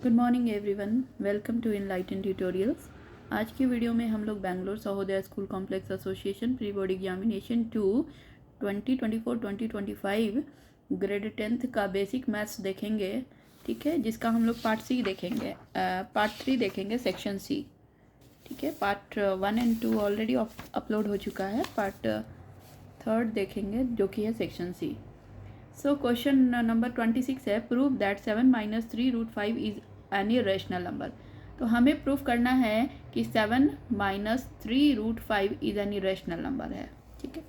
Good morning everyone, welcome to enlighten tutorials. आज की वीडियो में हम लोग Bangalore Sahodaya school complex association pre board examination 2024-2025 grade 10th का बेसिक मैथ्स देखेंगे। ठीक है, जिसका हम लोग पार्ट सी देखेंगे, पार्ट 3 देखेंगे सेक्शन सी। ठीक है, पार्ट 1 एंड 2 ऑलरेडी अपलोड हो चुका है, पार्ट 3 देखेंगे जो कि है section C. So question number 26 है, prove that 7 - 3√5 is any rational number. तो हमें प्रूफ करना है कि 7 - 3√5 इज एनी रेशनल नंबर है। ठीक है,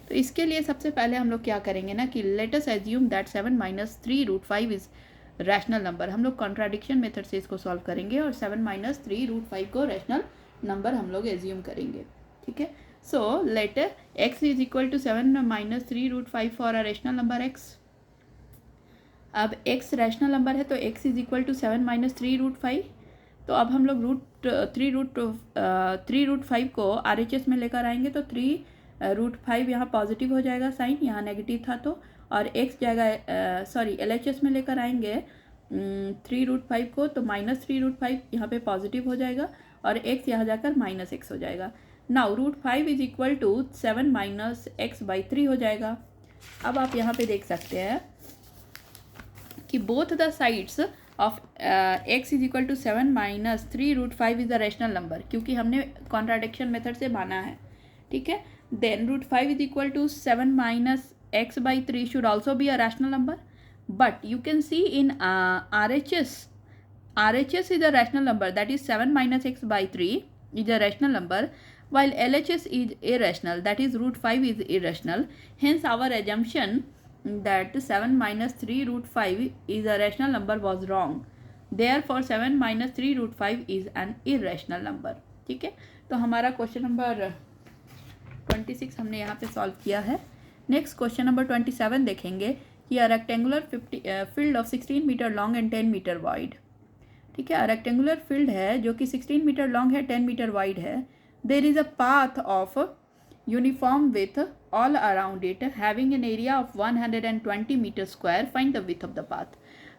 तो इसके लिए सबसे पहले हम लोग क्या करेंगे ना कि let us assume that 7 - 3√5 is rational number. हम लोग कॉन्ट्राडिक्शन मेथड से इसको सॉल्व करेंगे और 7 - 3√5 को रैशनल नंबर हम लोग एज्यूम करेंगे। ठीक है, so let x is equal to 7 - 3√5 for a rational number x। अब x रैशनल नंबर है तो x इज इक्वल टू 7 - 3√5। तो अब हम लोग 3√5 को RHS में लेकर आएंगे तो 3√5 यहाँ पॉजिटिव हो जाएगा साइन, यहाँ नेगेटिव था तो, और x जाएगा LHS में लेकर आएंगे 3√5 को तो -3√5 यहाँ पे पॉजिटिव हो जाएगा और x यहाँ जाकर -x हो जाएगा। Now √5 is equal to 7 - x/3 हो जाएगा। अब आप यहाँ पे देख सकते हैं कि both the sides of x is equal to 7 - 3√5 is a rational number, क्योंकि हमने कॉन्ट्राडिक्शन मेथड से माना है। ठीक है, then √5 is equal to 7 - x/3 should also be a rational number, but you can see in RHS is a rational number, that is 7 - x/3 is a rational number, while LHS is irrational, that is √5 is irrational. Hence our assumption that 7 - 3√5 is a rational number was wrong. Therefore 7 - 3√5 is an irrational number. ठीक है, तो हमारा question number 26 हमने यहाँ पे solve किया है। Next question number 27 देखेंगे कि a rectangular field of 16 metre long and 10 metre wide. ठीक है, रेक्टेंगुलर फील्ड है जो कि 16 मीटर लॉन्ग है, 10 मीटर वाइड है। There is a path of uniform width all around it having an area of 120 metre square, find the width of the path.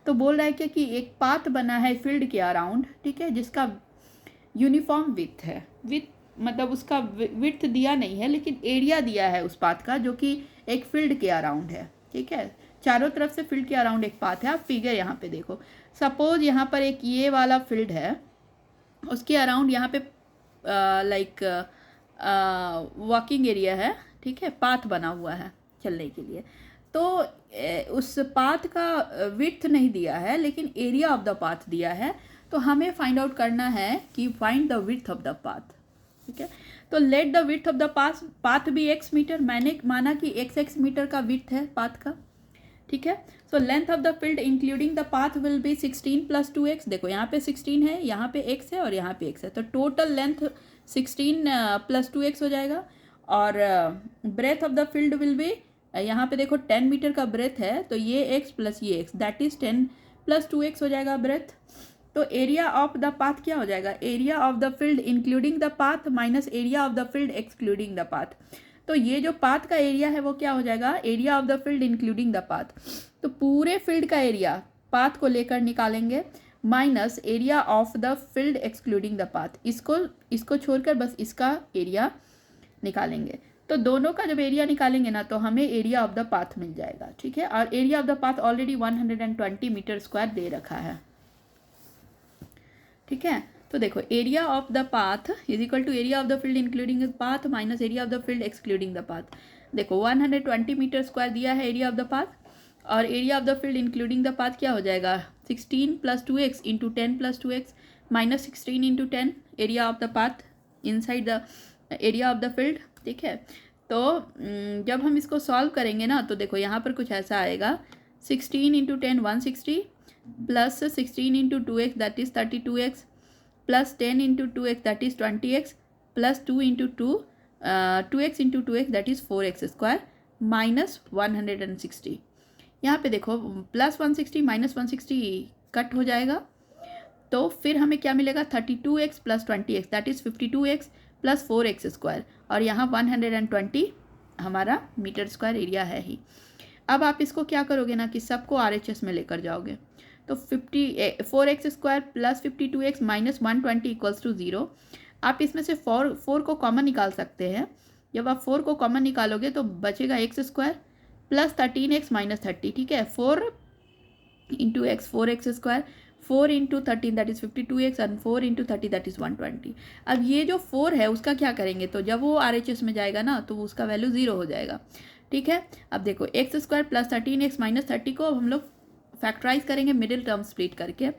तो बोल रहा है कि एक पाथ बना है फील्ड के अराउंड, ठीक है, जिसका यूनिफॉर्म विथ है। विथ मतलब उसका विड्थ दिया नहीं है लेकिन एरिया दिया है उस पाथ का, जो कि एक फील्ड के अराउंड है। ठीक है, चारों तरफ से फील्ड के अराउंड एक पाथ है। आप फिगर यहाँ पे देखो, सपोज यहाँ पर एक ये वाला फील्ड है, उसके अराउंड यहाँ पे लाइक वॉकिंग एरिया है। ठीक है, पाथ बना हुआ है चलने के लिए। तो उस पाथ का विड्थ नहीं दिया है लेकिन एरिया ऑफ द पाथ दिया है। तो हमें फाइंड आउट करना है कि find the width of the path. ठीक है, तो let the width of the path भी x मीटर। मैंने माना कि x मीटर का विड्थ है पाथ का। ठीक है, so length of the field including the path will B 16 + 2x। देखो यहाँ पे 16 है, यहाँ पे x है और यहाँ पे x है, तो टोटल लेंथ 16 + 2x हो जाएगा। और breadth of the field will be, यहाँ पे देखो 10 मीटर का ब्रेथ है तो ये x प्लस ये x, दैट इज 10 + 2x हो जाएगा ब्रेथ। तो एरिया ऑफ द पाथ क्या हो जाएगा, area of the field including the path minus area of the field excluding the path. तो ये जो पाथ का एरिया है वो क्या हो जाएगा, area of the field including the path. तो पूरे फील्ड का एरिया पाथ को लेकर निकालेंगे minus area of the field excluding the path. इसको छोड़कर बस इसका एरिया निकालेंगे। तो दोनों का जब एरिया निकालेंगे ना तो हमें एरिया ऑफ द पाथ मिल जाएगा। ठीक है, और area of the path already 120 metre square दे रखा है। ठीक है, तो देखो area of the path is equal to area of the field including the path minus area of the field excluding the path. देखो 120 मीटर स्क्वायर दिया है एरिया ऑफ द पाथ, और area of the field including the path क्या हो जाएगा, 16 + 2x into 10 + 2x minus 16 into 10 area of the path inside the area of the field. ठीक है, तो जब हम इसको सॉल्व करेंगे ना तो देखो यहाँ पर कुछ ऐसा आएगा, 16 into 10 160 plus 16 into 2x that is 32x plus 10 into 2x that is 20x plus 2 into 2x into 2x that is 4x square minus 160। यहाँ पे देखो प्लस 160 माइनस 160 कट हो जाएगा, तो फिर हमें क्या मिलेगा, 32x plus 20x that is 52x plus 4x square, और यहाँ 120 हमारा मीटर स्क्वायर एरिया है ही। अब आप इसको क्या करोगे ना कि सबको RHS में लेकर जाओगे। तो 4x² plus 52x minus 120 equals to 0। आप इसमें से 4 को कॉमन निकाल सकते हैं। जब आप 4 को कॉमन निकालोगे तो बचेगा x² प्लस 13x माइनस 30, ठीक है। 4 into x 4x², 4 into 13 that is 52x and 4 into 30 that is 120। अब ये जो 4 है उसका क्या करेंगे, तो जब वो RHS में जाएगा ना तो उसका वैल्यू 0 हो जाएगा, ठीक है। अब देखो x² प्लस 13x माइनस 30 को हम लोग फैक्टराइज करेंगे मिडिल टर्म स्प्लिट करके,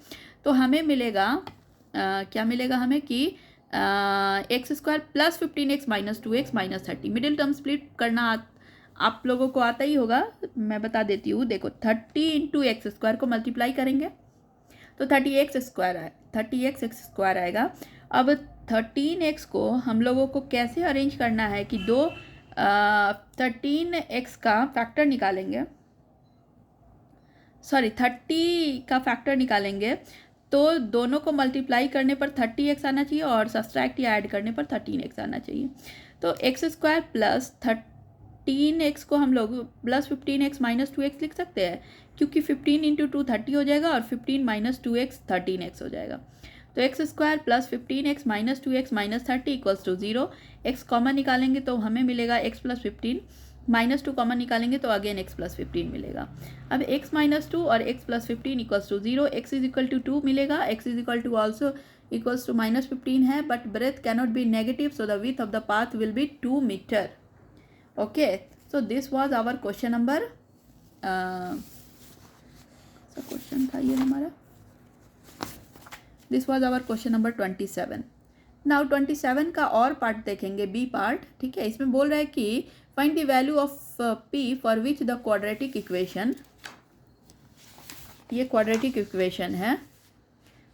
तो हमें मिलेगा क्या मिलेगा हमें कि x² plus 15x minus 2x minus 30। Middle term split करना आप लोगों को आता ही होगा, मैं बता देती हूँ। देखो 30 इंटू x² को मल्टीप्लाई करेंगे तो 30x² आएगा। अब 13x को हम लोगों को कैसे अरेंज करना है कि 13x का फैक्टर निकालेंगे, सॉरी 30 का फैक्टर निकालेंगे तो दोनों को मल्टीप्लाई करने पर 30x आना चाहिए और सब्सट्रैक्ट या ऐड करने पर 13x आना चाहिए। तो x² प्लस 13x को हम लोग प्लस 15x माइनस 2x लिख सकते हैं, क्योंकि 15 इंटू 2 30 हो जाएगा और 15 माइनस 2x 13x हो जाएगा। तो x² plus 15x minus 2x minus 30 equals to 0। x common निकालेंगे तो हमें मिलेगा x प्लस 15, माइनस 2 कॉमन निकालेंगे तो अगेन x प्लस 15 मिलेगा। अब x माइनस 2 और x plus 15 equals to 0। x is equal to 2 मिलेगा, x is equal to also equals to minus 15 है, but breadth cannot be negative, so the width of the path will be 2 metre. Okay, so this was our question number question था ये हमारा, this was our question number 27। Now 27 का और part देखेंगे, B part, ठीक है। इसमें बोल रहा है कि find the value of p for which the quadratic equation, ये क्वाड्रेटिक इक्वेशन है,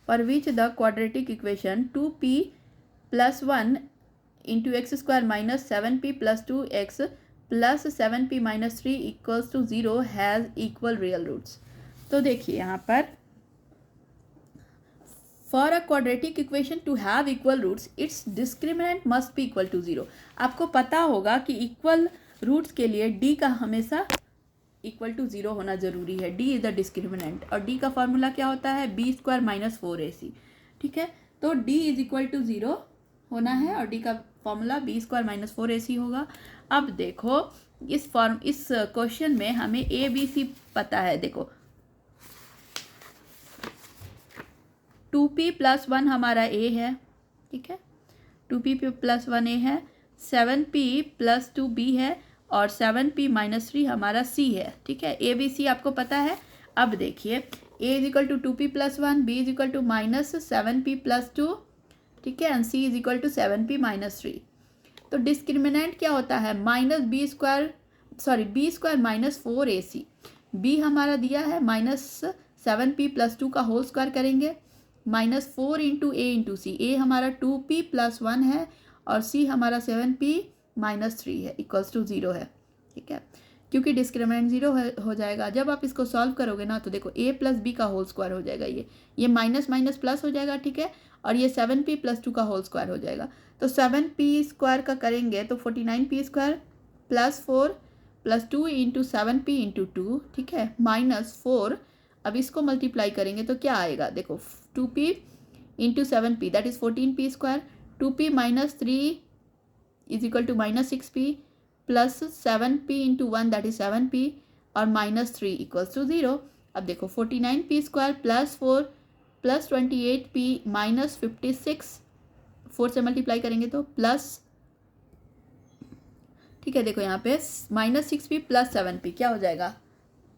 for which the quadratic equation 2p plus 1 into x² minus 7p plus 2x plus 7p minus 3 equals to 0 has equal real roots. तो देखिए यहाँ पर for a quadratic equation to have equal roots its discriminant must be equal to 0। आपको पता होगा कि equal roots के लिए d का हमेशा इक्वल टू 0 होना जरूरी है। d इज द डिस्क्रिमिनेंट और d का फॉर्मूला क्या होता है, b² माइनस 4ac, ठीक है। तो d इज इक्वल टू 0 होना है और d का फॉर्मूला b² माइनस 4ac होगा। अब देखो इस क्वेश्चन में हमें a b c पता है। देखो 2p प्लस 1 हमारा a है, ठीक है, 2p प्लस 1 a है, 7p प्लस 2b है और 7p माइनस 3 हमारा c है, ठीक है। a b c आपको पता है। अब देखिए a is equal to 2p plus 1, b is equal to minus 7p plus 2, ठीक है, and c is equal to 7p minus 3। तो डिस्क्रिमिनेंट क्या होता है, minus b² minus 4ac। b हमारा दिया है माइनस 7p प्लस 2 का होल स्क्वायर करेंगे, माइनस 4 इंटू a इंटू सी। ए हमारा 2p प्लस 1 है और c हमारा 7p माइनस 3 है, इक्वल्स टू 0 है, ठीक है, क्योंकि डिस्क्रिमिनेंट 0 हो जाएगा। जब आप इसको सॉल्व करोगे ना तो देखो a प्लस b का होल स्क्वायर हो जाएगा, ये माइनस माइनस प्लस हो जाएगा, ठीक है, और ये 7p प्लस 2 का होल स्क्वायर हो जाएगा। तो 7p² का करेंगे तो 49p² plus 4 plus 2 into 7p into 2, ठीक है, माइनस 4। अब इसको मल्टीप्लाई करेंगे तो क्या आएगा, देखो 2p into 7p that is 14p², 2p minus 3 is equal to minus 6p plus 7p into 1 that is 7p और माइनस 3 इक्वल्स टू 0। अब देखो 49p² plus 4 plus 28p minus 56, 4 से मल्टीप्लाई करेंगे तो प्लस, ठीक है, देखो यहाँ पे माइनस 6p प्लस 7p क्या हो जाएगा,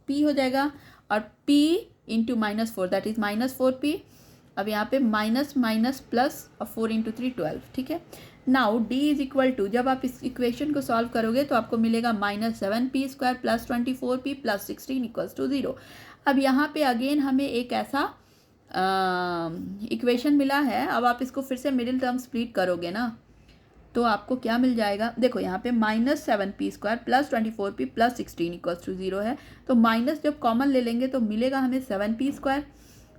p हो जाएगा, और p into minus 4 that is minus 4p। अब यहाँ पे माइनस माइनस प्लस और 4 इंटू 3 12, ठीक है। Now d is equal to, जब आप इस इक्वेशन को सॉल्व करोगे तो आपको मिलेगा minus 7p² plus 24p plus 16 equals to 0। अब यहाँ पे अगेन हमें एक ऐसा इक्वेशन मिला है। अब आप इसको फिर से मिडिल टर्म स्प्लिट करोगे ना तो आपको क्या मिल जाएगा, देखो यहाँ पे minus 7p² plus 24p plus 16 equals to 0 है। तो माइनस जब कॉमन ले लेंगे तो मिलेगा हमें 7p²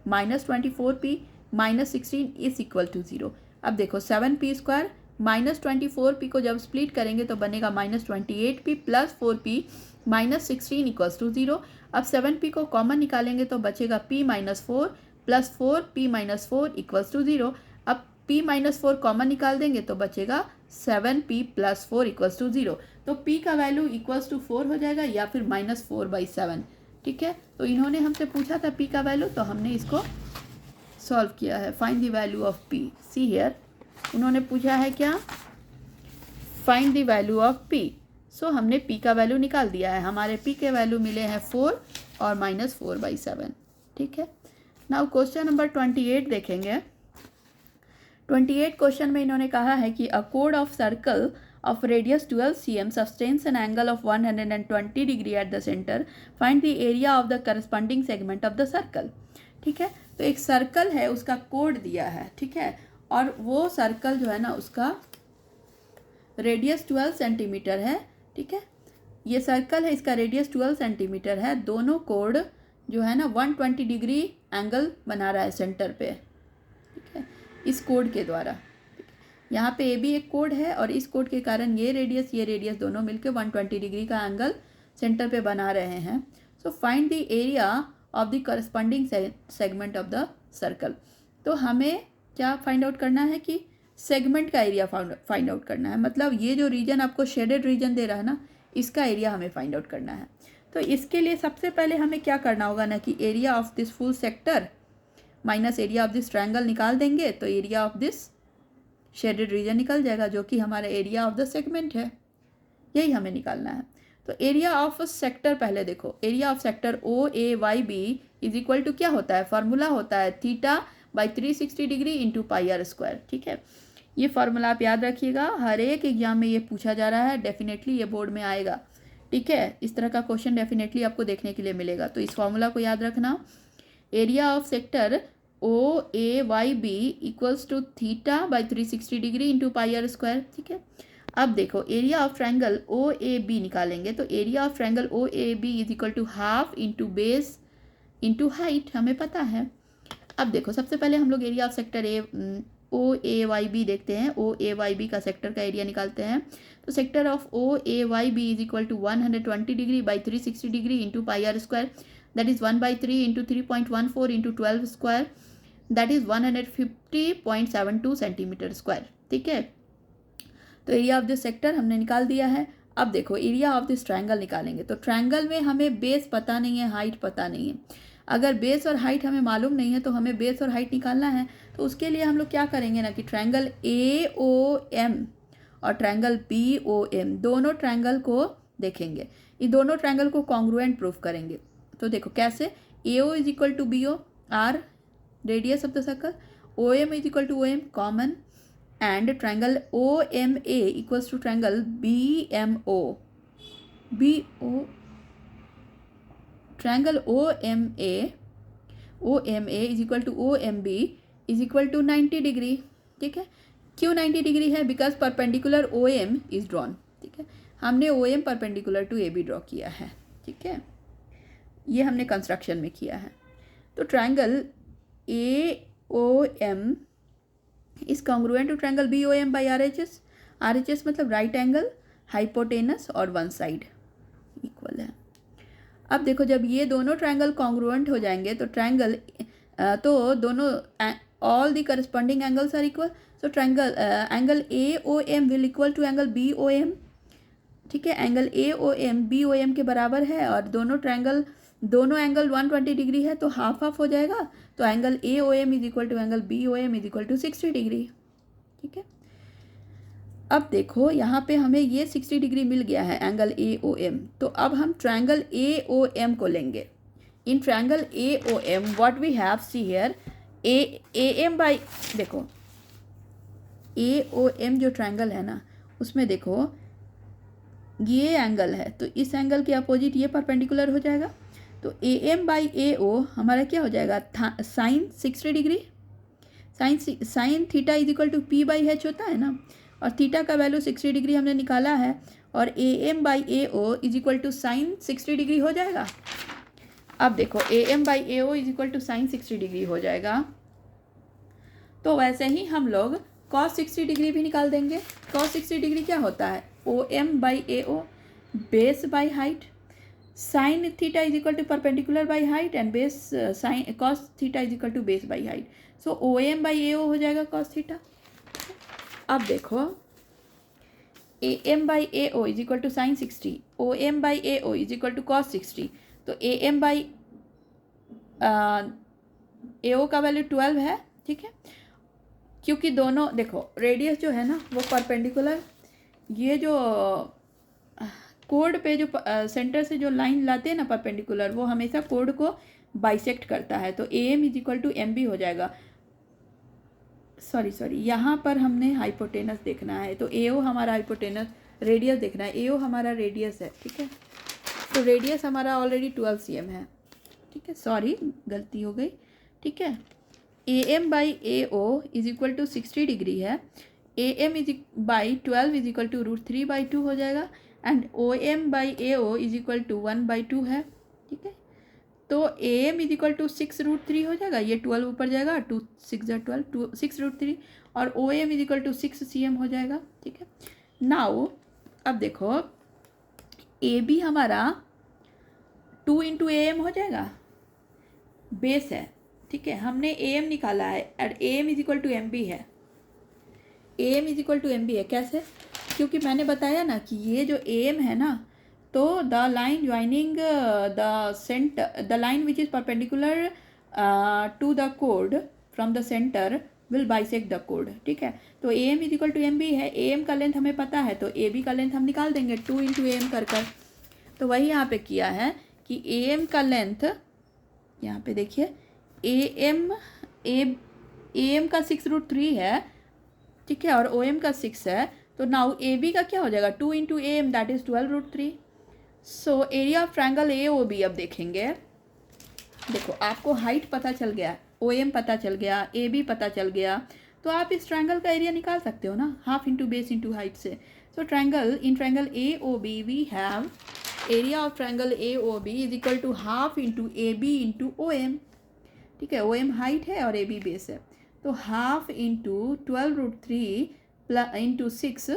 minus 24p minus 16 is equal to 0। अब देखो 7p² माइनस 24p को जब स्प्लिट करेंगे तो बनेगा minus 28p plus 4p minus 16 equals to 0। अब 7p को कॉमन निकालेंगे तो बचेगा p minus 4 plus 4 p minus 4 equals to 0। अब p माइनस 4 कॉमन निकाल देंगे तो बचेगा 7p प्लस 4 इक्वल्स टू 0। तो p का वैल्यू इक्वल्स टू 4 हो जाएगा या फिर -4/7। ठीक है, तो इन्होंने हमसे पूछा था p का वैल्यू, तो हमने इसको सॉल्व किया है। Find the value of p। See here, उन्होंने पूछा है क्या, find the value of p। सो हमने p का वैल्यू निकाल दिया है। हमारे p के वैल्यू मिले हैं 4 और -4/7। ठीक है, नाउ क्वेश्चन नंबर 28 देखेंगे। 28 क्वेश्चन में इन्होंने कहा है कि a code of circle of radius 12 cm sustains an angle of 120 degree at the center. Find the area of the corresponding segment of the circle. ठीक है, तो एक सर्कल है, उसका कोड दिया है। ठीक है, और वो सर्कल जो है ना उसका रेडियस 12 सेंटीमीटर है। ठीक है, ये सर्कल है, इसका रेडियस 12 सेंटीमीटर है। दोनों कोड जो है ना 120 डिग्री एंगल बना रहा है सेंटर पे। ठीक है, इस कोड के द्वारा। यहाँ पे ए भी एक कोड है और इस कोड के कारण ये रेडियस दोनों मिलकर 120 डिग्री का एंगल सेंटर पे बना रहे हैं। So find the area of the corresponding segment of the circle. तो हमें क्या फाइंड आउट करना है कि सेगमेंट का एरिया फाइंड आउट करना है। मतलब ये जो रीजन आपको शेडेड रीजन दे रहा है ना, इसका एरिया हमें फाइंड आउट करना है। तो इसके लिए सबसे पहले हमें क्या करना होगा ना कि area of this full sector minus area of this triangle निकाल देंगे तो area of this shaded region निकल जाएगा, जो कि हमारा एरिया ऑफ द सेगमेंट है। यही हमें निकालना है। तो एरिया ऑफ सेक्टर पहले देखो, area of sector OAYB is equal to क्या होता है, फार्मूला होता है θ/360 डिग्री इंटू πr²। ठीक है, ये फार्मूला आप याद रखिएगा, हर एक एग्जाम में ये पूछा जा रहा है, डेफिनेटली ये बोर्ड में आएगा। ठीक है, इस तरह का क्वेश्चन डेफिनेटली आपको देखने के लिए मिलेगा। तो इस फार्मूला को याद रखना, area of sector OAYB equals to θ/360 degree into πr²। ठीक है, अब देखो एरिया ऑफ ट्रायंगल OAB निकालेंगे तो area of triangle OAB is equal to half into base into height, हमें पता है। अब देखो सबसे पहले हम लोग एरिया ऑफ सेक्टर OAYB देखते हैं। OAYB का सेक्टर का एरिया निकालते हैं। तो sector of OAYB is equal to 120 degree by 360 degree into πr², that is 1/3 into 3.14 into 12 square, that is 150.72 centimetre square. ठीक है, तो एरिया ऑफ दिस सेक्टर हमने निकाल दिया है। अब देखो एरिया ऑफ दिस ट्रायंगल निकालेंगे। तो ट्रायंगल में हमें बेस पता नहीं है, हाइट पता नहीं है। अगर बेस और हाइट हमें मालूम नहीं है तो हमें बेस और हाइट निकालना है। तो उसके लिए हम लोग क्या करेंगे ना कि ट्रायंगल AOM और ट्रायंगल BOM दोनों ट्रायंगल को देखेंगे, ये दोनों ट्रायंगल को कॉन्ग्रुएंट प्रूफ करेंगे। तो देखो कैसे, AO is equal to BO, are radius of the circle, OM is equal to OM common, and triangle OMA equals to triangle BMO। Triangle OMA is equal to OMB is equal to 90 degree. ठीक है, क्यों 90 degree है, because perpendicular OM is drawn. ठीक है, हमने OM perpendicular to AB draw किया है। ठीक है, ये हमने कंस्ट्रक्शन में किया है। तो triangle AOM is congruent to triangle BOM by RHS। RHS मतलब राइट एंगल, हाइपोटेनस और वन साइड इक्वल है। अब देखो जब ये दोनों ट्रायंगल कॉन्ग्रुएंट हो जाएंगे तो ट्रायंगल तो दोनों all the corresponding angles are equal. So triangle angle AOM will equal to angle BOM। ठीक है, एंगल AOM BOM के बराबर है और दोनों एंगल 120 डिग्री है तो हाफ हाफ हो जाएगा। तो angle AOM is equal to angle BOM is equal to 60 degree. ठीक है, अब देखो यहाँ पे हमें ये 60 डिग्री मिल गया है एंगल AOM। तो अब हम ट्रायंगल AOM को लेंगे। In triangle AOM what we have see here, AM by, देखो AOM जो ट्रायंगल है ना उसमें देखो ये एंगल है, तो इस एंगल के अपोजिट ये परपेंडिकुलर हो जाएगा। तो AM बाई AO हमारा क्या हो जाएगा, sine 60 degree. Sine theta is equal to P/H होता है ना, और थीटा का वैल्यू 60 डिग्री हमने निकाला है, और AM by AO is equal to sine 60 degree हो जाएगा। अब देखो AM by AO is equal to sine 60 degree हो जाएगा। तो वैसे ही हम लोग cos 60 डिग्री भी निकाल देंगे। cos 60 डिग्री क्या होता है, OM by AO base by height. Sine theta is equal to perpendicular by height and base sine cos theta is equal to base by height. So O M by A O हो जाएगा cos theta. अब देखो A M by A O is equal to sine 60, O M by A O is equal to cos 60. तो A M by A ओ का value 12 है. ठीक है, क्योंकि दोनों देखो रेडियस जो है ना वो परपेंडिकुलर, ये जो कोड पे जो सेंटर से जो लाइन लाते हैं ना परपेंडिकुलर, वो हमेशा कोड को बाइसेक्ट करता है. तो A M is equal to M B हो जाएगा. सॉरी यहाँ पर हमने हाइपोटेनस देखना है, तो ए ओ हमारा हाइपोटेनस, रेडियस देखना है. ए ओ हमारा रेडियस है. ठीक है, तो रेडियस हमारा ऑलरेडी 12 cm है. ठीक है, सॉरी गलती हो गई. ठीक है, A M by A O is equal to 60 degree है. A M is by 12 is equal to √3/2 हो जाएगा. And O M by A O is equal to 1/2 है. ठीक है, तो A M is equal to 6√3 हो जाएगा. ये 12 ऊपर जाएगा, 2 6 12 6√3. और O M is equal to 6 cm हो जाएगा. ठीक है, नाउ अब देखो ए बी हमारा 2 इंटू ए एम हो जाएगा, बेस है. ठीक है, हमने ए एम निकाला है और A M is equal to M B है. A M is equal to M B है. कैसे? क्योंकि मैंने बताया ना कि ये जो ए एम है ना, तो the line joining the centre, the line which is perpendicular to the code from the centre will bisect the code. ठीक है, तो A M is equal to M B है. ए एम का length हमें पता है, तो ए बी का लेंथ हम निकाल देंगे 2 इंटू ए एम कर. तो वही यहाँ पे किया है कि ए एम का लेंथ, यहाँ पे देखिए ए एम का 6√3 है. ठीक है, और ओ एम का 6 है. तो नाउ ए बी का क्या हो जाएगा, 2 into A M that is 12√3. So area of triangle A O B अब देखेंगे. देखो आपको हाइट पता चल गया, ओ एम पता चल गया, ए बी पता चल गया, तो आप इस ट्रायंगल का एरिया निकाल सकते हो ना, half into base into height से. So triangle in triangle A O B we have area of triangle A O B is equal to half into A B into O M. ठीक है, O M height है और A B base है. तो half into 12√3 into 6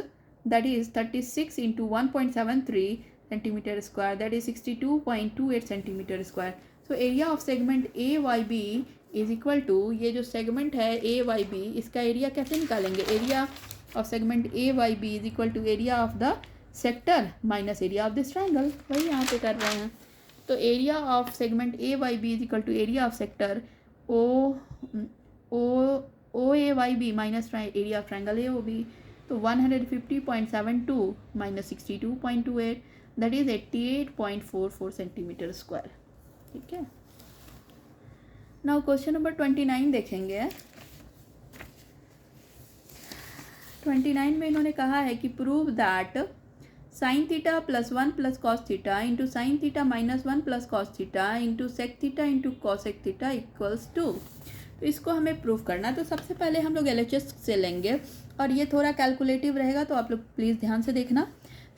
that is 36 into 1.73 centimetre square, that is 62.28 centimetre square. So area of segment A Y B is equal to, ये जो segment है A Y B, इसका area कैसे निकालेंगे, area of segment A Y B is equal to area of the sector minus area of this triangle. वही यहाँ पे कर रहे हैं. तो area of segment A Y B is equal to area of sector O A Y B minus area of triangle A O B. तो 150.72 minus 62.28 that is 88.44 centimetre square. ठीक है, नाउ क्वेश्चन नंबर 29 देखेंगे. 29 में इन्होंने कहा है कि prove that sine theta plus 1 plus cos theta into sine theta minus 1 plus cos theta into sec theta into cosec theta equals to. तो इसको हमें प्रूव करना है. तो सबसे पहले हम लोग LHS से लेंगे और ये थोड़ा कैलकुलेटिव रहेगा, तो आप लोग प्लीज़ ध्यान से देखना.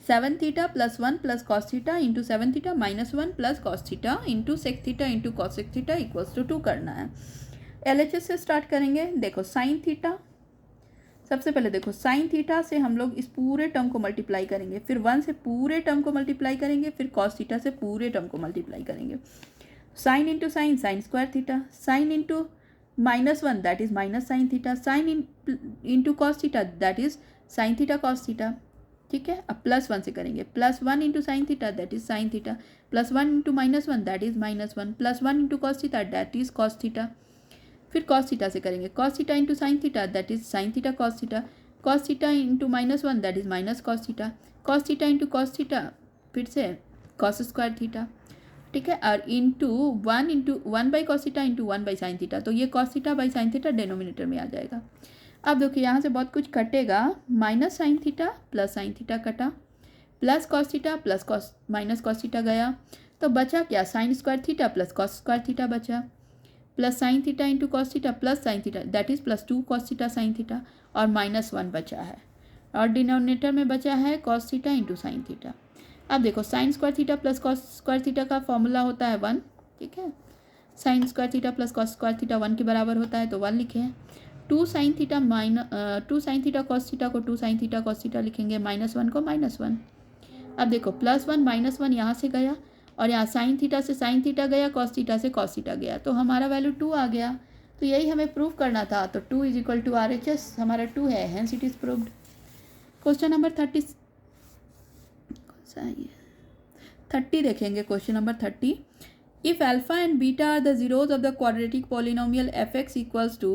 7 theta plus 1 plus cos theta into 7 theta minus 1 plus cos theta into sec theta into cosec theta equals to 2 करना है. LHS से स्टार्ट करेंगे. देखो साइन थीटा, सबसे पहले देखो साइन थीटा से हम लोग इस पूरे टर्म को मल्टीप्लाई करेंगे, फिर 1 से पूरे टर्म को मल्टीप्लाई करेंगे, फिर कॉस थीटा से पूरे टर्म को मल्टीप्लाई करेंगे. Sine into sine sign square theta, sine into minus 1 that is minus sine theta, sine into cos theta that is sine theta cos theta. ठीक है, अब प्लस 1 से करेंगे. Plus 1 into sine theta that is sine theta, plus 1 into minus 1 that is minus 1, plus 1 into cos theta that is cos theta. फिर cos theta से करेंगे. Cos theta into sine theta that is sine theta cos theta, cos theta into minus 1 that is minus cos theta, cos theta into cos theta फिर से cos square theta. ठीक है, और into 1 by cos theta into 1 by sine theta. तो ये cos theta by sine theta denominator में आ जाएगा. अब देखिए यहाँ से बहुत कुछ कटेगा. Minus sine theta plus sine theta कटा, plus cos theta plus cos minus cos theta गया. तो बचा क्या, sine square theta plus cos square theta बचा, plus sine theta into cos theta plus sine theta that is plus 2 cos theta sine theta, और minus 1 बचा है, और denominator में बचा है cos theta into sine theta. अब देखो sine square theta plus cos square theta का फॉर्मूला होता है 1. ठीक है, sign square theta plus cos square theta 1 के बराबर होता है, तो 1 लिखे हैं. 2 साइन थीटा कॉस थीटा को 2 साइन थीटा कॉस थीटा लिखेंगे, माइनस 1 को माइनस 1. अब देखो प्लस 1 माइनस 1 यहाँ से गया, और यहाँ साइन थीटा से साइन थीटा गया, कॉस थीटा से कॉस थीटा गया, तो हमारा वैल्यू 2 आ गया। तो यही हमें प्रूव करना था। तो 2 इज इक्वल टू RHS हमारा 2 है, hence it is proved. Question number 30 30 देखेंगे। Question number 30, if alpha and beta are the zeros of the quadratic polynomial fx equals to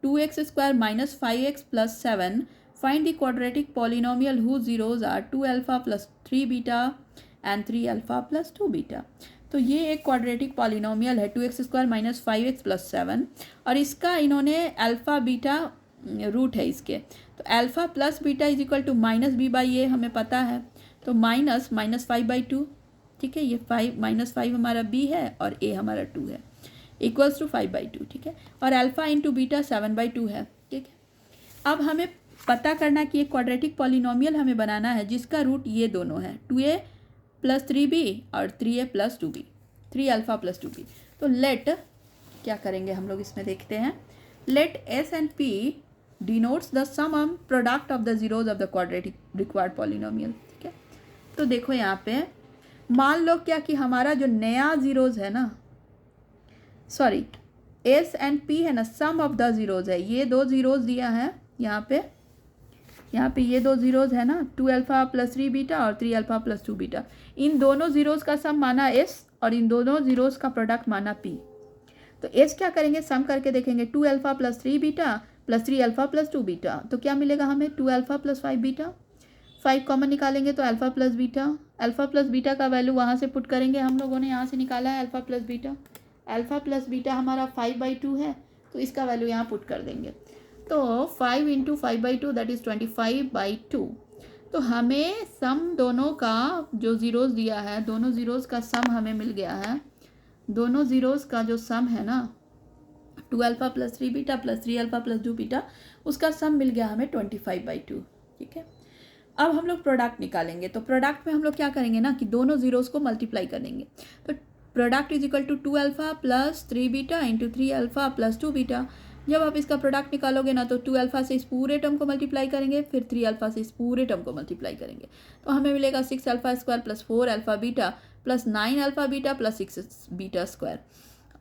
2x square minus 5x plus 7, find the quadratic polynomial whose zeros are 2 alpha plus 3 beta and 3 alpha plus 2 beta. तो ये एक quadratic polynomial है 2x square minus 5x plus 7, और इसका इन्होंने alpha beta root है इसके। तो alpha plus beta is equal to minus B by A हमें पता है, तो माइनस 5/2, ठीक है। ये -5 हमारा b है और a हमारा 2 है, इक्वल्स टू 5/2, ठीक है। और अल्फ़ा इंटू बीटा 7/2 है, ठीक है। अब हमें पता करना कि एक क्वाड्रेटिक पॉलिनोमियल हमें बनाना है जिसका रूट ये दोनों है, 2a प्लस 3b और 3a plus 2b, 3 alpha plus 2b। तो लेट क्या करेंगे हम लोग इसमें देखते हैं। Let s and p denotes the sum product of the zeros of the quadratic required polynomial, ठीक है। तो देखो यहाँ पे मान लो क्या कि हमारा जो नया जीरोज है ना, सॉरी s एंड p है ना, सम ऑफ द जीरोज है। ये दो जीरोज दिया है यहाँ पे ये दो जीरोज है ना, 2 अल्फ़ा प्लस 3 बीटा और 3 अल्फ़ा प्लस 2 बीटा। इन दोनों जीरोज का सम माना s और इन दोनों जीरोज का प्रोडक्ट माना p। तो s क्या करेंगे, सम करके देखेंगे, 2 alpha plus 3 beta plus 3 alpha plus 2 beta. तो क्या मिलेगा हमें, 2 अल्फ़ा प्लस 5 बीटा। 5 कॉमन निकालेंगे तो alpha plus beta. Alpha plus beta का वैल्यू वहाँ से पुट करेंगे, हम लोगों ने यहाँ से निकाला है alpha plus beta. Alpha plus beta हमारा 5/2 है, तो इसका वैल्यू यहाँ पुट कर देंगे। तो 5 इंटू 5/2 दैट इज़ 25/2। तो हमें सम दोनों का जो ज़ीरोज़ दिया है, दोनों ज़ीरोज़ का सम हमें मिल गया है। दोनों ज़ीरोज़ का जो सम है ना, 2 alpha plus 3 beta plus 3 alpha plus 2 beta, उसका सम मिल गया हमें 25/2, ठीक है। अब हम लोग प्रोडक्ट निकालेंगे। तो प्रोडक्ट में हम लोग क्या करेंगे ना कि दोनों ज़ीरोज़ को मल्टीप्लाई करेंगे। तो product is equal to 2 alpha plus 3 beta into 3 alpha plus 2 beta. जब आप इसका प्रोडक्ट निकालोगे ना, तो 2 अल्फ़ा से इस पूरे टर्म को मल्टीप्लाई करेंगे, फिर 3 अल्फ़ा से इस पूरे टर्म को मल्टीप्लाई करेंगे, तो हमें मिलेगा 6 alpha square plus 4 alpha beta plus 9 alpha beta plus 6 beta square.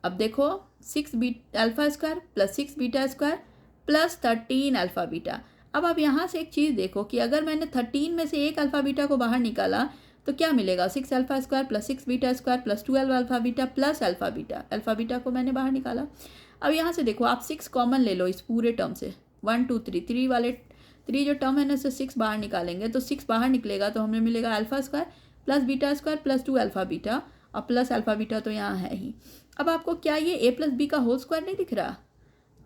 अब देखो 6 alpha square plus 6 beta square plus 13 alpha beta. अब आप यहाँ से एक चीज़ देखो कि अगर मैंने 13 में से एक अल्फ़ा बीटा को बाहर निकाला तो क्या मिलेगा, 6 alpha square plus 6 beta square plus 12 alpha beta plus alpha beta. Alpha beta को मैंने बाहर निकाला। अब यहाँ से देखो आप 6 कॉमन ले लो इस पूरे टर्म से, 1 2 3 3 वाले 3 जो टर्म है ना, से 6 बाहर निकालेंगे तो 6 बाहर निकलेगा, तो हमें मिलेगा alpha square plus beta square plus 2 alpha beta और प्लस अल्फ़ा बीटा तो यहाँ है ही। अब आपको क्या ये a प्लस बी का होल स्क्वायर नहीं दिख रहा,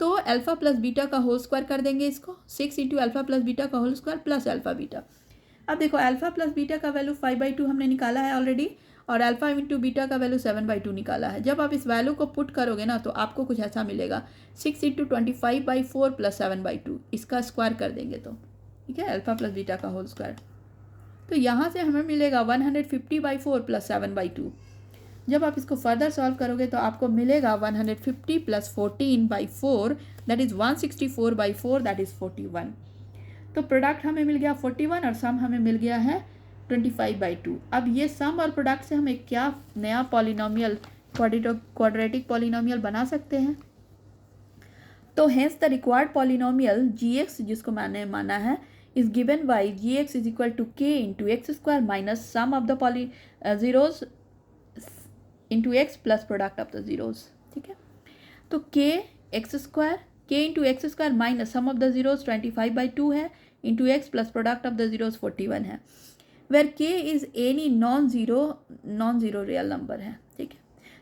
तो अल्फ़ा प्लस बीटा का होल स्क्वायर कर देंगे इसको, 6 इंटू अल्फ़ा प्लस बीटा का whole square plus alpha beta. अब देखो अल्फ़ा प्लस बीटा का वैल्यू 5/2 हमने निकाला है ऑलरेडी, और अल्फ़ा इंटू बीटा का वैल्यू 7/2 निकाला है। जब आप इस वैल्यू को पुट करोगे ना, तो आपको कुछ ऐसा मिलेगा, 6 इंटू 25/4 प्लस 7/2, इसका स्क्वायर कर देंगे तो, ठीक है, अल्फ़ा प्लस बीटा का होल स्क्वायर। तो यहाँ से हमें मिलेगा 150/4 प्लस 7/2। जब आप इसको फर्दर सॉल्व करोगे तो आपको मिलेगा 150 plus 14/4 that is 164/4 that is 41। तो प्रोडक्ट हमें मिल गया 41 और सम हमें मिल गया है 25/2। अब ये सम और प्रोडक्ट से हमें क्या नया पॉलिनोमियल, क्वाड्रेटिक पॉलिनोमियल बना सकते हैं। तो hence the required polynomial gx, जिसको मैंने माना है, is given by gx is equal to k into x square minus sum of the zeros into x plus product of the zeros, ठीक है। तो k x square, k into x square minus sum of the zeros 25/2 है into x plus product of the zeros 41 है, where k is any non zero real number है, ठीक है।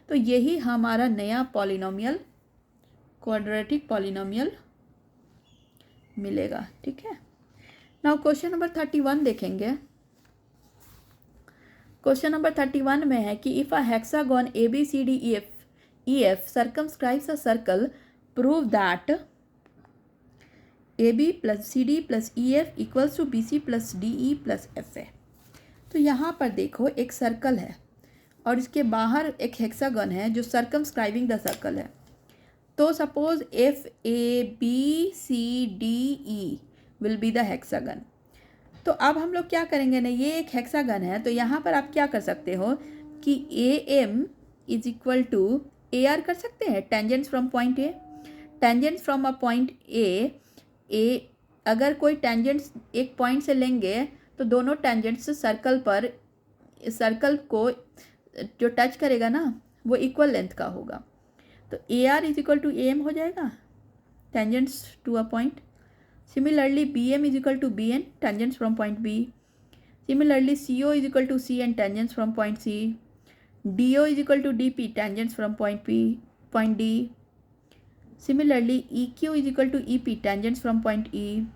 तो यही हमारा नया पॉलिनोमियल, क्वाड्रेटिक पॉलिनोमियल मिलेगा, ठीक है। नाउ क्वेश्चन नंबर 31 देखेंगे। क्वेश्चन नंबर 31 में है कि if a hexagon ABCDEF circumscribes a circle, prove that AB plus CD plus EF equals to BC plus DE plus FA। तो यहाँ पर देखो एक सर्कल है और इसके बाहर एक हेक्सागन है जो सर्कमस्क्राइबिंग द सर्कल है। तो suppose FABCDE will be the hexagon. तो अब हम लोग क्या करेंगे ना, ये एक हेक्सागन है, तो यहाँ पर आप क्या कर सकते हो कि A M is equal to A R कर सकते हैं, tangents from point A, tangents from a point A अगर कोई टेंजेंट्स एक पॉइंट से लेंगे तो दोनों टेंजेंट्स सर्कल को जो टच करेगा ना वो इक्वल लेंथ का होगा, तो A R is equal to A M हो जाएगा, tangents to a point. Similarly B M is equal to B N, tangents from point B. Similarly C O is equal to C N, tangents from point C. D O is equal to D P, tangents from point D. Similarly, EQ is equal to EP, tangents from point E,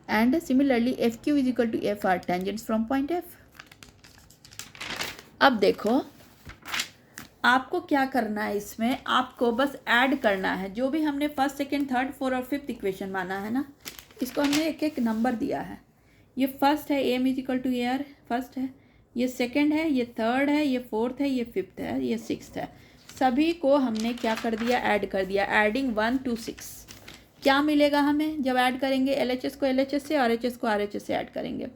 and similarly FQ is equal to FR, tangents from point F. अब देखो आपको क्या करना है, इसमें आपको बस add करना है जो भी हमने फर्स्ट सेकेंड थर्ड फोर्थ और फिफ्थ इक्वेशन माना है ना, इसको हमने एक एक नंबर दिया है. ये फर्स्ट है M is equal to A R, first है, ये सेकेंड है, ये थर्ड है, ये फोर्थ है, ये फिफ्थ है, ये सिक्स्थ है. सभी को हमने क्या कर दिया, ऐड कर दिया. एडिंग 1 to 6 क्या मिलेगा हमें जब ऐड करेंगे, एल एच एस को एल एच एस से, आर एच एस को आर एच एस से ऐड करेंगे.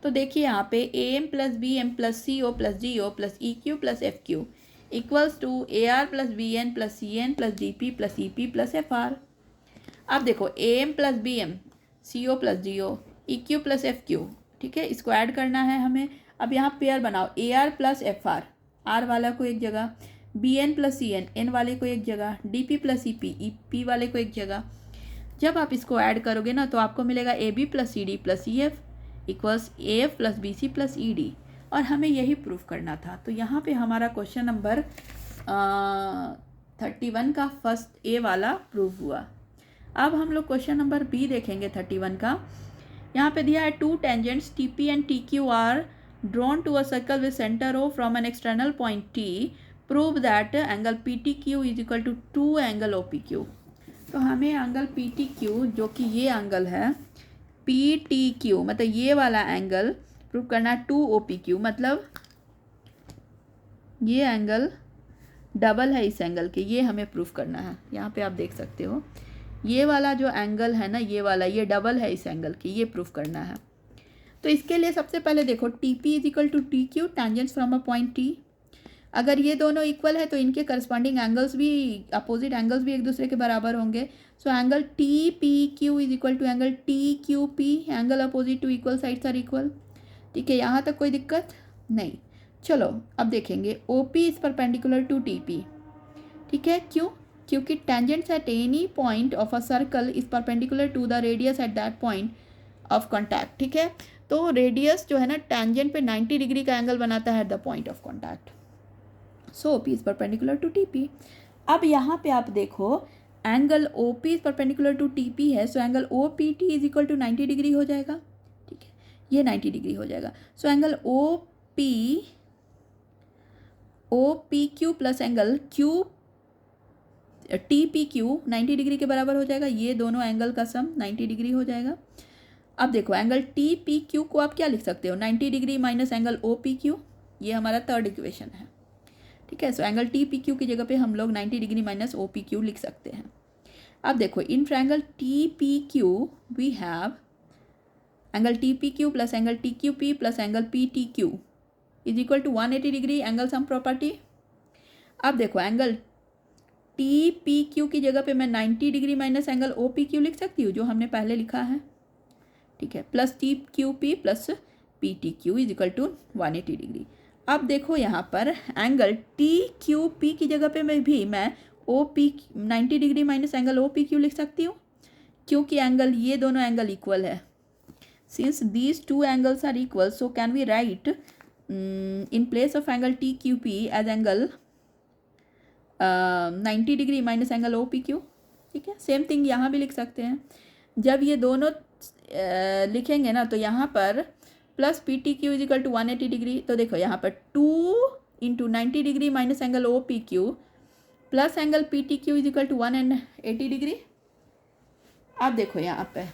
तो देखिए यहाँ पे A M plus B M plus C O plus D O plus E Q plus F Q equals to A R plus B N plus C N plus D P plus E P plus F R. अब देखो A M plus B M, C O plus D O, E Q plus F Q, ठीक है, इसको add करना है हमें. अब यहाँ पेयर बनाओ, A R plus F R, R वाला को एक जगह, B N plus C N, N वाले को एक जगह, D P plus E P वाले को एक जगह. जब आप इसको ऐड करोगे ना तो आपको मिलेगा A B plus C D plus E F equals A F plus B C plus E D, और हमें यही प्रूफ करना था. तो यहाँ पे हमारा क्वेश्चन नंबर 31 का फर्स्ट ए वाला प्रूफ हुआ. अब हम लोग क्वेश्चन नंबर बी देखेंगे 31 का. यहाँ पे दिया है two tangents T P and T Q are drawn to a circle with centre O from an external point T, prove that angle P T Q is equal to 2 angle O P Q. तो हमें angle P T Q जो कि ये angle है P T Q, मतलब ये वाला angle prove करना है 2 ओ पी क्यू, मतलब ये एंगल डबल है इस एंगल के, ये हमें प्रूफ करना है. यहाँ पे आप देख सकते हो ये वाला जो एंगल है ना, ये वाला, ये डबल है इस एंगल की, ये प्रूफ करना है. तो इसके लिए सबसे पहले देखो T P is equal to T Q, tangents from a point T. अगर ये दोनों इक्वल है तो इनके करस्पॉन्डिंग एंगल्स भी, अपोजिट एंगल्स भी एक दूसरे के बराबर होंगे. So angle T P Q is equal to angle T Q P, angle opposite to equal sides are equal. ठीक है, यहाँ तक कोई दिक्कत नहीं. चलो अब देखेंगे O P is perpendicular to T P. ठीक है, क्यों? क्योंकि tangents at any point of a circle is perpendicular to the radius at that point of contact. ठीक है, तो रेडियस जो है ना टेंजेंट पे 90 डिग्री का एंगल बनाता है at the point of contact. So O P is perpendicular to T P. अब यहाँ पे आप देखो angle O P is perpendicular to T P है, so angle O P T is equal to 90 degree हो जाएगा. ठीक है, ये 90 डिग्री हो जाएगा. So angle O P Q plus angle Q T P Q 90 degree के बराबर हो जाएगा. ये दोनों एंगल का सम 90 डिग्री हो जाएगा. अब देखो एंगल टी पी क्यू को आप क्या लिख सकते हो, 90 degree minus angle O P Q, ये हमारा थर्ड इक्वेशन है. ठीक है, so angle T P Q की जगह पे हम लोग 90 degree minus O P Q लिख सकते हैं. अब देखो in triangle T P Q we have angle T P Q plus angle T Q P plus angle P T Q is equal to 180 degree, angle sum property. अब देखो angle T P Q की जगह पे मैं 90 degree minus angle O P Q लिख सकती हूँ जो हमने पहले लिखा है. ठीक है, plus T Q P plus P T Q is equal to 180 degree. अब देखो यहाँ पर एंगल टी क्यू पी की जगह पे मैं O P 90 degree minus angle O P Q लिख सकती हूँ, क्योंकि एंगल ये दोनों एंगल इक्वल है. Since these two angles are equal, so can we write in place of angle T Q P as angle 90 degree minus angle O P Q. ठीक है, same thing यहाँ भी लिख सकते हैं. जब ये दोनों लिखेंगे ना तो यहाँ पर plus P T Q is equal to 180 degree. तो देखो यहाँ पर 2 into 90 degree minus angle O P Q plus angle P T Q is equal to 180 degree. अब देखो यहाँ पे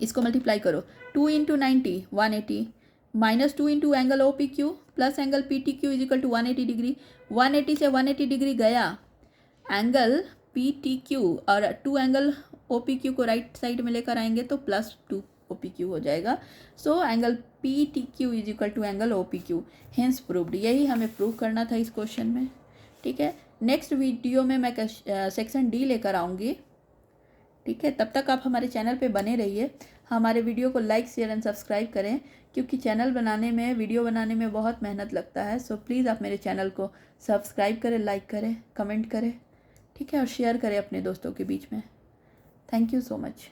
इसको मल्टीप्लाई करो, 2 into 90 180 minus 2 into angle O P Q plus angle P T Q is equal to 180 degree. 180 से 180 degree गया, angle P T Q और 2 angle O P Q को राइट साइड में लेकर आएंगे तो +2 ओ पी क्यू हो जाएगा। So angle P T Q is equal to angle O P Q, hence proved. यही हमें प्रूव करना था इस क्वेश्चन में, ठीक है। नेक्स्ट वीडियो में मैं सेक्शन डी लेकर आऊँगी, ठीक है। तब तक आप हमारे चैनल पे बने रहिए, हमारे वीडियो को लाइक शेयर एंड सब्सक्राइब करें, क्योंकि चैनल बनाने में, वीडियो बनाने में बहुत मेहनत लगता है। सो प्लीज़ आप मेरे चैनल को सब्सक्राइब करें, लाइक करें, कमेंट करें, ठीक है, और शेयर करें अपने दोस्तों के बीच में। Thank you so much.